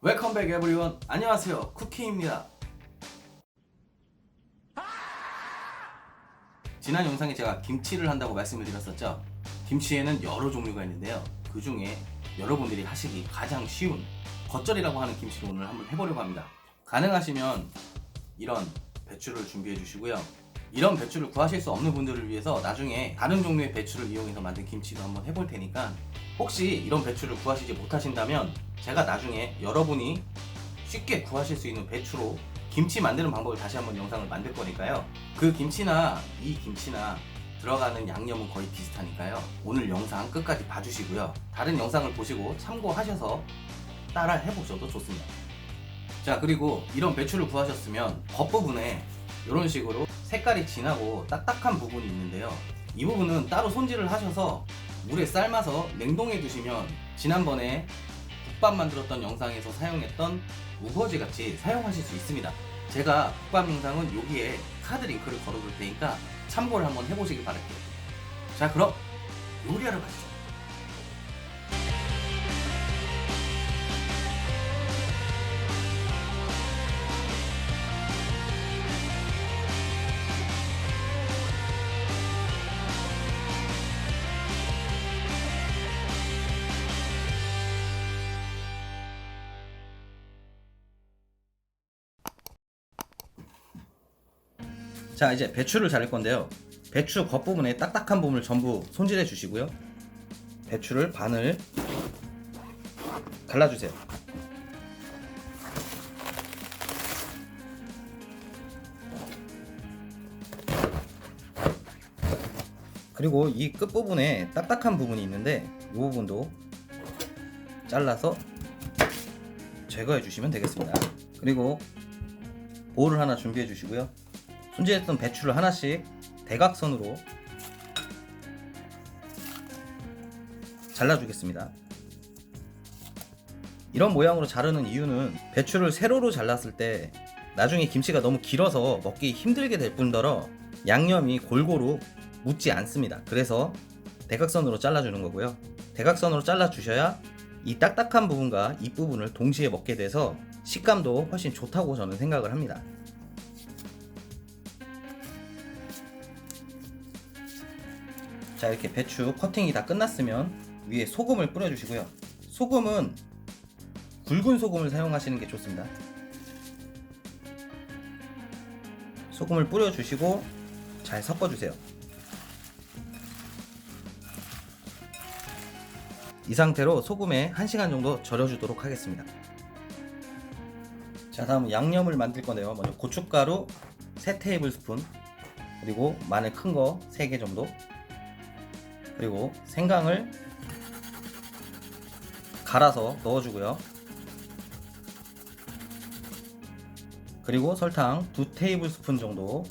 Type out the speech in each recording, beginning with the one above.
웰컴백 에브리원. 안녕하세요, 쿠키입니다. 지난 영상에 제가 김치를 한다고 말씀을 드렸었죠. 김치에는 여러 종류가 있는데요, 그 중에 여러분들이 하시기 가장 쉬운 겉절이라고 하는 김치를 오늘 한번 해보려고 합니다. 가능하시면 이런 배추를 준비해 주시고요. 이런 배추를 구하실 수 없는 분들을 위해서 나중에 다른 종류의 배추를 이용해서 만든 김치도 한번 해볼 테니까, 혹시 이런 배추를 구하시지 못하신다면 제가 나중에 여러분이 쉽게 구하실 수 있는 배추로 김치 만드는 방법을 다시 한번 영상을 만들 거니까요. 그 김치나 이 김치나 들어가는 양념은 거의 비슷하니까요. 오늘 영상 끝까지 봐주시고요. 다른 영상을 보시고 참고하셔서 따라 해보셔도 좋습니다. 자, 그리고 이런 배추를 구하셨으면 겉부분에 이런 식으로 색깔이 진하고 딱딱한 부분이 있는데요, 이 부분은 따로 손질을 하셔서 물에 삶아서 냉동해 두시면 지난번에 국밥 만들었던 영상에서 사용했던 우거지 같이 사용하실 수 있습니다. 제가 국밥 영상은 여기에 카드 링크를 걸어둘 테니까 참고를 한번 해보시길 바랄게요. 자, 그럼 요리하러 가시죠. 자, 이제 배추를 자를 건데요, 배추 겉부분에 딱딱한 부분을 전부 손질해 주시고요. 배추를 반을 갈라주세요. 그리고 이 끝부분에 딱딱한 부분이 있는데 이 부분도 잘라서 제거해 주시면 되겠습니다. 그리고 보울을 하나 준비해 주시고요. 손질했던 배추를 하나씩 대각선으로 잘라주겠습니다. 이런 모양으로 자르는 이유는 배추를 세로로 잘랐을 때 나중에 김치가 너무 길어서 먹기 힘들게 될 뿐더러 양념이 골고루 묻지 않습니다. 그래서 대각선으로 잘라주는 거고요. 대각선으로 잘라주셔야 이 딱딱한 부분과 이 부분을 동시에 먹게 돼서 식감도 훨씬 좋다고 저는 생각을 합니다. 자, 이렇게 배추 커팅이 다 끝났으면 위에 소금을 뿌려주시고요. 소금은 굵은 소금을 사용하시는 게 좋습니다. 소금을 뿌려주시고 잘 섞어주세요. 이 상태로 소금에 1시간 정도 절여주도록 하겠습니다. 자, 다음은 양념을 만들 건데요, 먼저 고춧가루 3테이블스푼, 그리고 마늘 큰 거 3개 정도, 그리고 생강을 갈아서 넣어주고요. 그리고 설탕 2테이블스푼 정도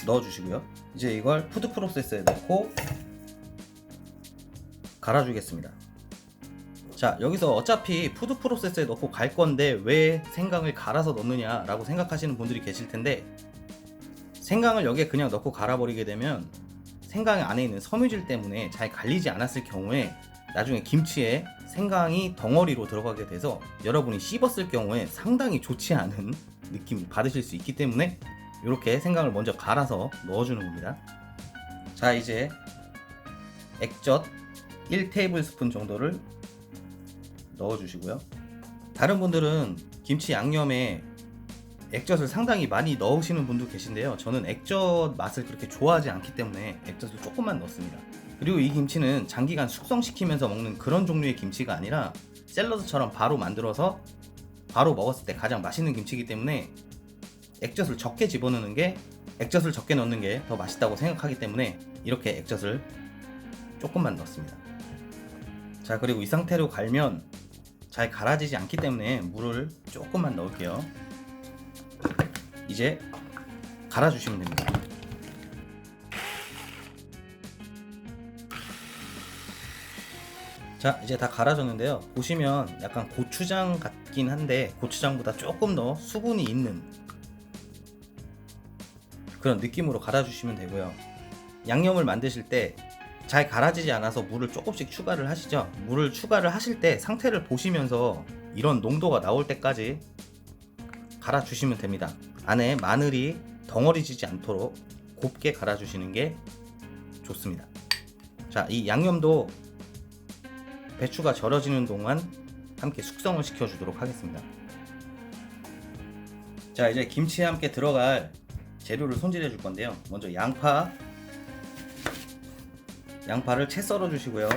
넣어주시고요. 이제 이걸 푸드 프로세서에 넣고 갈아주겠습니다. 자, 여기서 어차피 푸드 프로세서에 넣고 갈 건데 왜 생강을 갈아서 넣느냐 라고 생각하시는 분들이 계실 텐데, 생강을 여기에 그냥 넣고 갈아버리게 되면 생강 안에 있는 섬유질 때문에 잘 갈리지 않았을 경우에 나중에 김치에 생강이 덩어리로 들어가게 돼서 여러분이 씹었을 경우에 상당히 좋지 않은 느낌을 받으실 수 있기 때문에 이렇게 생강을 먼저 갈아서 넣어주는 겁니다. 자, 이제 액젓 1테이블스푼 정도를 넣어주시고요. 다른 분들은 김치 양념에 액젓을 상당히 많이 넣으시는 분도 계신데요, 저는 액젓 맛을 그렇게 좋아하지 않기 때문에 액젓을 조금만 넣습니다. 그리고 이 김치는 장기간 숙성시키면서 먹는 그런 종류의 김치가 아니라 샐러드처럼 바로 만들어서 바로 먹었을 때 가장 맛있는 김치이기 때문에 액젓을 적게 집어넣는 게, 액젓을 적게 넣는 게 더 맛있다고 생각하기 때문에 이렇게 액젓을 조금만 넣습니다. 자, 그리고 이 상태로 갈면 잘 갈아지지 않기 때문에 물을 조금만 넣을게요. 이제 갈아주시면 됩니다. 자, 이제 다 갈아졌는데요, 보시면 약간 고추장 같긴 한데 고추장보다 조금 더 수분이 있는 그런 느낌으로 갈아주시면 되고요. 양념을 만드실 때 잘 갈아지지 않아서 물을 조금씩 추가를 하시죠. 물을 추가를 하실 때 상태를 보시면서 이런 농도가 나올 때까지 갈아주시면 됩니다. 안에 마늘이 덩어리지지 않도록 곱게 갈아주시는 게 좋습니다. 자, 이 양념도 배추가 절여지는 동안 함께 숙성을 시켜주도록 하겠습니다. 자, 이제 김치에 함께 들어갈 재료를 손질해 줄 건데요. 먼저 양파를 채 썰어 주시고요.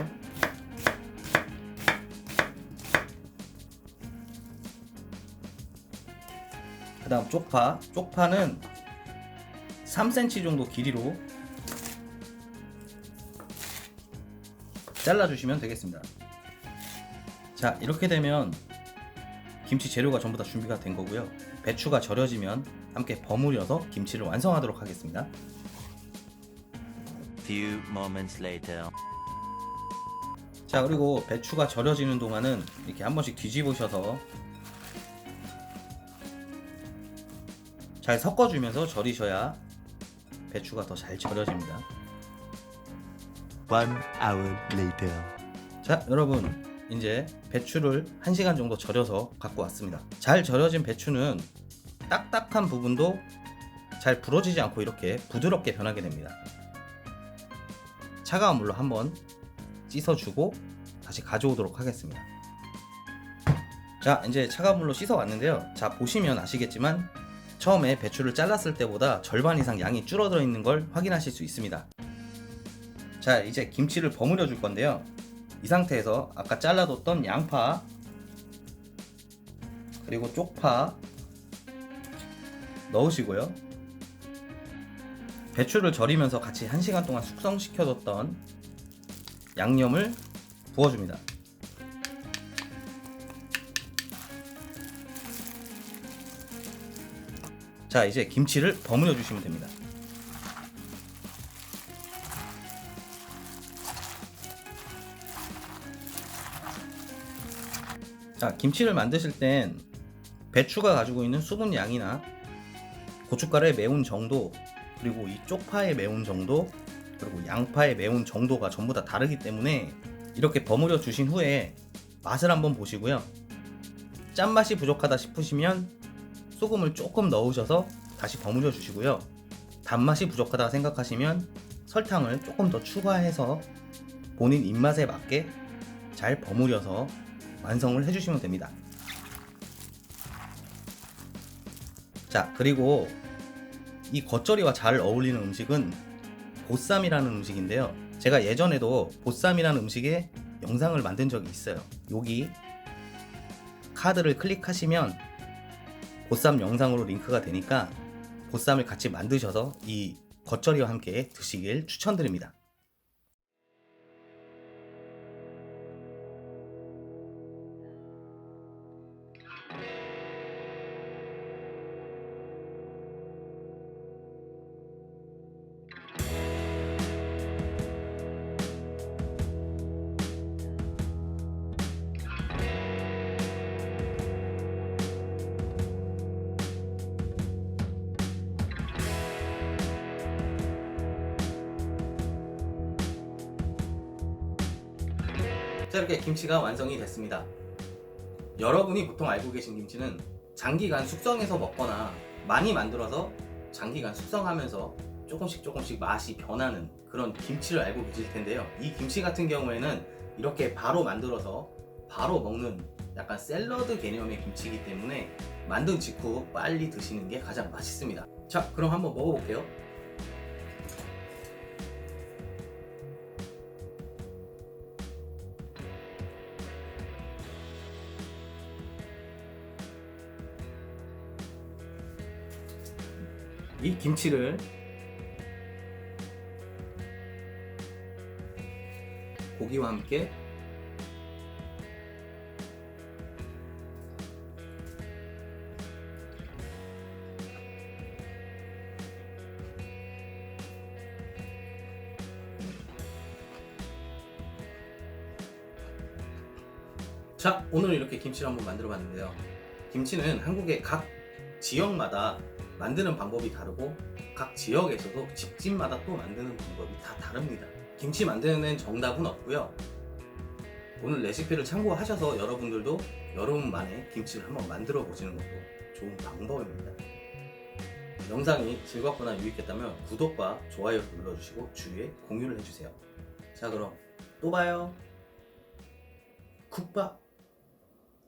그 다음 쪽파는 3cm 정도 길이로 잘라주시면 되겠습니다. 자, 이렇게 되면 김치 재료가 전부 다 준비가 된 거고요. 배추가 절여지면 함께 버무려서 김치를 완성하도록 하겠습니다. Few moments later. 자, 그리고 배추가 절여지는 동안은 이렇게 한 번씩 뒤집으셔서 잘 섞어주면서 절이셔야 배추가 더 잘 절여집니다. 1 hour later. 자, 여러분, 이제 배추를 1시간 정도 절여서 갖고 왔습니다. 잘 절여진 배추는 딱딱한 부분도 잘 부러지지 않고 이렇게 부드럽게 변하게 됩니다. 차가운 물로 한번 씻어주고 다시 가져오도록 하겠습니다. 자, 이제 차가운 물로 씻어 왔는데요. 자, 보시면 아시겠지만 처음에 배추를 잘랐을 때보다 절반 이상 양이 줄어들어 있는 걸 확인하실 수 있습니다. 자, 이제 김치를 버무려 줄 건데요. 이 상태에서 아까 잘라뒀던 양파 그리고 쪽파 넣으시고요. 배추를 절이면서 같이 1시간 동안 숙성시켜뒀던 양념을 부어줍니다. 자, 이제 김치를 버무려 주시면 됩니다. 자, 김치를 만드실 땐 배추가 가지고 있는 수분 양이나 고춧가루의 매운 정도, 그리고 이 쪽파의 매운 정도, 그리고 양파의 매운 정도가 전부 다 다르기 때문에 이렇게 버무려 주신 후에 맛을 한번 보시고요. 짠맛이 부족하다 싶으시면 소금을 조금 넣으셔서 다시 버무려 주시고요. 단맛이 부족하다 생각하시면 설탕을 조금 더 추가해서 본인 입맛에 맞게 잘 버무려서 완성을 해주시면 됩니다. 자, 그리고 이 겉절이와 잘 어울리는 음식은 보쌈이라는 음식인데요. 제가 예전에도 보쌈이라는 음식의 영상을 만든 적이 있어요. 여기 카드를 클릭하시면 보쌈 영상으로 링크가 되니까 보쌈을 같이 만드셔서 이 겉절이와 함께 드시길 추천드립니다. 자, 이렇게 김치가 완성이 됐습니다. 여러분이 보통 알고 계신 김치는 장기간 숙성해서 먹거나 많이 만들어서 장기간 숙성하면서 조금씩 맛이 변하는 그런 김치를 알고 계실 텐데요. 이 김치 같은 경우에는 이렇게 바로 만들어서 바로 먹는 약간 샐러드 개념의 김치이기 때문에 만든 직후 빨리 드시는 게 가장 맛있습니다. 자, 그럼 한번 먹어볼게요. 이 김치를 고기와 함께 자, 오늘 이렇게 김치를 한번 만들어 봤는데요. 김치는 한국의 각 지역마다 만드는 방법이 다르고 각 지역에서도 집집마다 또 만드는 방법이 다 다릅니다. 김치 만드는 데는 정답은 없고요. 오늘 레시피를 참고하셔서 여러분들도 여러분만의 김치를 한번 만들어 보시는 것도 좋은 방법입니다. 영상이 즐겁거나 유익했다면 구독과 좋아요 눌러주시고 주위에 공유를 해주세요. 자, 그럼 또 봐요. 쿡밥.